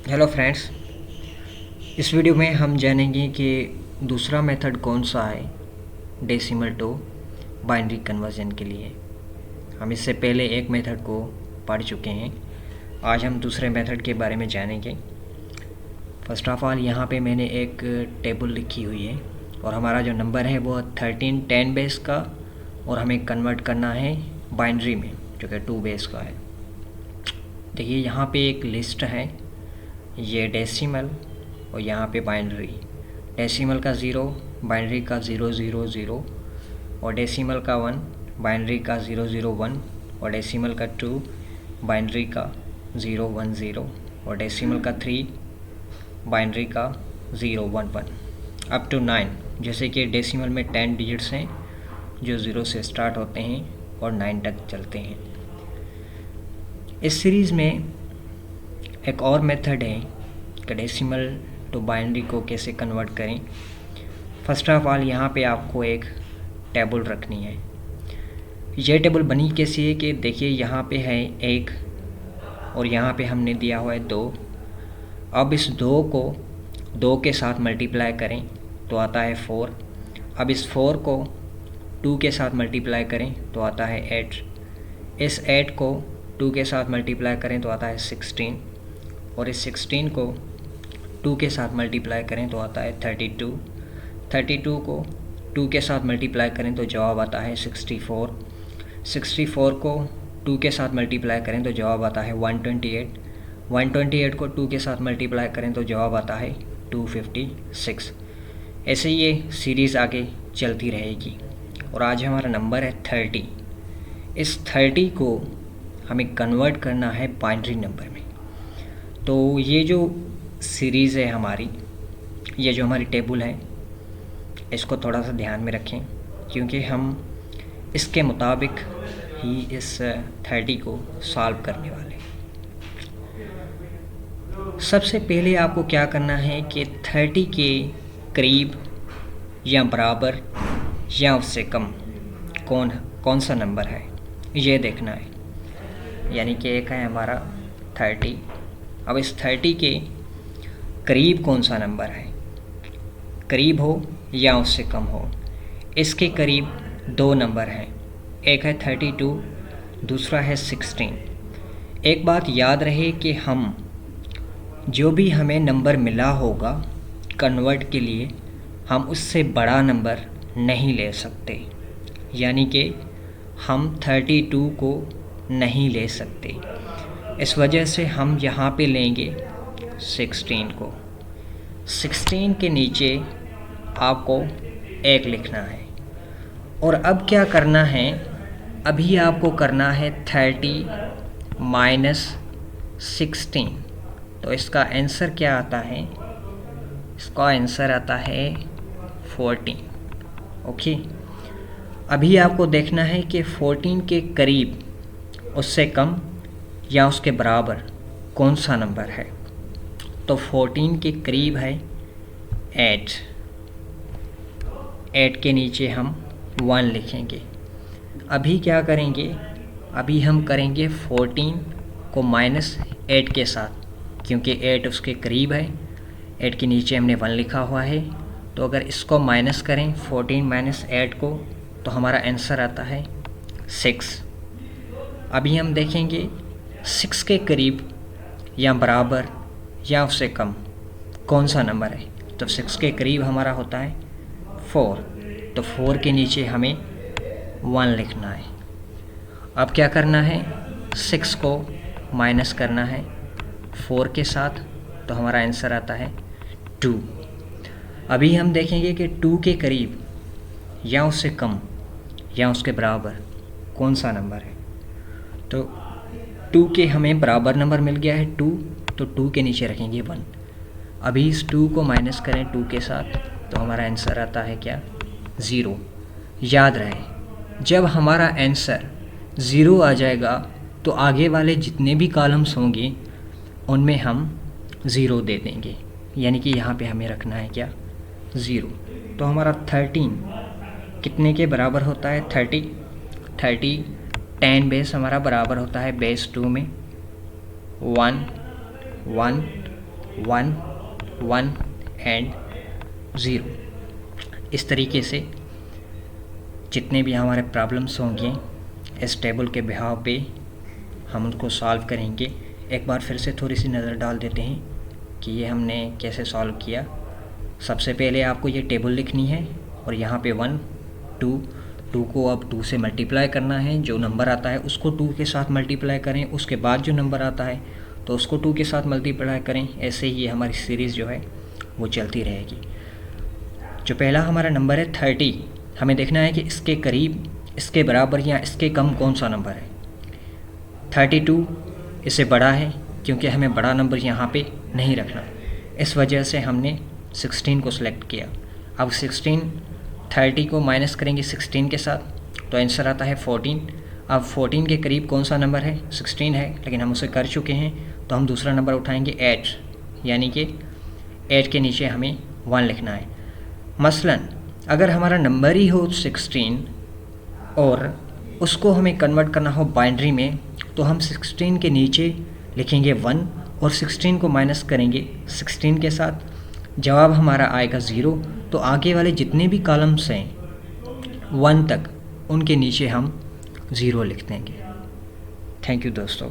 Hello friends, इस video में हम जानेंगे कि दूसरा मेथड कौन सा है डेसिमल टू बाइनरी कन्वर्जन के लिए। हम इससे पहले एक मेथड को पढ़ चुके हैं। आज हम दूसरे मेथड के बारे में जानेंगे। फर्स्ट ऑफ ऑल यहाँ पे मैंने एक टेबल लिखी हुई है और हमारा जो नंबर है वो 13 10 बेस का और हमें कन्वर्ट करना है बाइनरी में जो कि 2 बेस का है। देखिए यहाँ पे एक लिस्ट है, ये डेसिमल और यहाँ पे बाइनरी। डेसिमल का 0, बाइनरी का 000 और डेसिमल का 1, बाइनरी का 001 और डेसिमल का 2, बाइनरी का 010 और डेसिमल का 3, बाइनरी का 011 अप टू 9। जैसे कि डेसिमल में 10 डिजिट्स हैं जो 0 से स्टार्ट होते हैं और 9 तक चलते हैं। इस सीरीज़ में एक और मेथड है कि डेसिमल टू बाइनरी को कैसे कन्वर्ट करें। फर्स्ट ऑफ ऑल यहाँ पे आपको एक टेबल रखनी है। ये टेबल बनी कैसी है कि देखिए यहाँ पे है 1 और यहाँ पे हमने दिया हुआ है 2। अब इस 2 को 2 के साथ मल्टीप्लाई करें तो आता है 4। अब इस 4 को 2 के साथ मल्टीप्लाई करें तो आता है 8। इस 8 को 2 के साथ मल्टीप्लाई करें तो आता है 16 और इस 16 को 2 के साथ मल्टीप्लाई करें तो आता है 32। 32 को 2 के साथ मल्टीप्लाई करें तो जवाब आता है 64। 64 को 2 के साथ मल्टीप्लाई करें तो जवाब आता है 128। 128 को 2 के साथ मल्टीप्लाई करें तो जवाब आता है 256। ऐसे ये सीरीज़ आगे चलती रहेगी और आज हमारा नंबर है 30। इस 30 को हमें कन्वर्ट करना है बाइनरी नंबर में। तो ये जो सीरीज़ है हमारी, ये जो हमारी टेबल है, इसको थोड़ा सा ध्यान में रखें क्योंकि हम इसके मुताबिक ही इस 30 को सॉल्व करने वाले हैं। सबसे पहले आपको क्या करना है कि 30 के करीब या बराबर या उससे कम कौन सा नंबर है ये देखना है। यानी कि एक है हमारा 30। अब इस 30 के करीब कौन सा नंबर है, करीब हो या उससे कम हो। इसके करीब 2 नंबर हैं, एक है 32, दूसरा है 16। एक बात याद रहे कि हम जो भी हमें नंबर मिला होगा कन्वर्ट के लिए, हम उससे बड़ा नंबर नहीं ले सकते। यानी कि हम 32 को नहीं ले सकते। इस वजह से हम यहाँ पे लेंगे 16 को। 16 के नीचे आपको 1 लिखना है। और अब क्या करना है, अभी आपको करना है 30 माइनस 16। तो इसका आंसर क्या आता है, इसका आंसर आता है 14। ओके, अभी आपको देखना है कि 14 के करीब, उससे कम या उसके बराबर कौन सा नंबर है। तो 14 के करीब है 8। 8 के नीचे हम 1 लिखेंगे। अभी क्या करेंगे, अभी हम करेंगे 14 को माइनस 8 के साथ, क्योंकि 8 उसके करीब है। 8 के नीचे हमने 1 लिखा हुआ है। तो अगर इसको माइनस करें 14 माइनस 8 को, तो हमारा आंसर आता है 6। अभी हम देखेंगे 6 के करीब या बराबर या उससे कम कौन सा नंबर है। तो 6 के करीब हमारा होता है 4। तो 4 के नीचे हमें 1 लिखना है। अब क्या करना है, 6 को माइनस करना है 4 के साथ, तो हमारा आंसर आता है 2। अभी हम देखेंगे कि 2 के करीब या उससे कम या उसके बराबर कौन सा नंबर है। तो 2 के हमें बराबर नंबर मिल गया है 2, तो 2 के नीचे रखेंगे 1। अभी इस 2 को माइनस करें 2 के साथ, तो हमारा आंसर आता है क्या, 0। याद रहे, जब हमारा आंसर 0 आ जाएगा तो आगे वाले जितने भी कॉलम्स होंगे उनमें हम 0 दे देंगे। यानी कि यहाँ पे हमें रखना है क्या, 0। तो हमारा 13 कितने के बराबर होता है, 30 10 बेस हमारा बराबर होता है बेस 2 में 1 1 1 1 एंड 0। इस तरीके से जितने भी हमारे प्रॉब्लम्स होंगे इस टेबल के बिहाव पे हम उनको सॉल्व करेंगे। एक बार फिर से थोड़ी सी नज़र डाल देते हैं कि ये हमने कैसे सॉल्व किया। सबसे पहले आपको ये टेबल लिखनी है और यहाँ पे 1 2 2 को अब 2 से मल्टीप्लाई करना है। जो नंबर आता है उसको 2 के साथ मल्टीप्लाई करें, उसके बाद जो नंबर आता है तो उसको 2 के साथ मल्टीप्लाई करें। ऐसे ही ये हमारी सीरीज़ जो है वो चलती रहेगी। जो पहला हमारा नंबर है 30, हमें देखना है कि इसके करीब, इसके बराबर या इसके कम कौन सा नंबर है। 32 इससे बड़ा है क्योंकि हमें बड़ा नंबर यहाँ पे नहीं रखना, इस वजह से हमने 16 को सिलेक्ट किया। अब 30 को माइनस करेंगे 16 के साथ तो आंसर आता है 14। अब 14 के करीब कौन सा नंबर है, 16 है, लेकिन हम उसे कर चुके हैं तो हम दूसरा नंबर उठाएंगे 8, यानी कि 8 के नीचे हमें 1 लिखना है। मसलन अगर हमारा नंबर ही हो 16 और उसको हमें कन्वर्ट करना हो बाइनरी में तो हम 16 के नीचे लिखेंगे 1 और 16 को माइनस करेंगे 16 के साथ, जवाब हमारा आएगा 0। तो आगे वाले जितने भी कॉलम्स हैं 1 तक उनके नीचे हम 0 लिख देंगे। थैंक यू दोस्तों।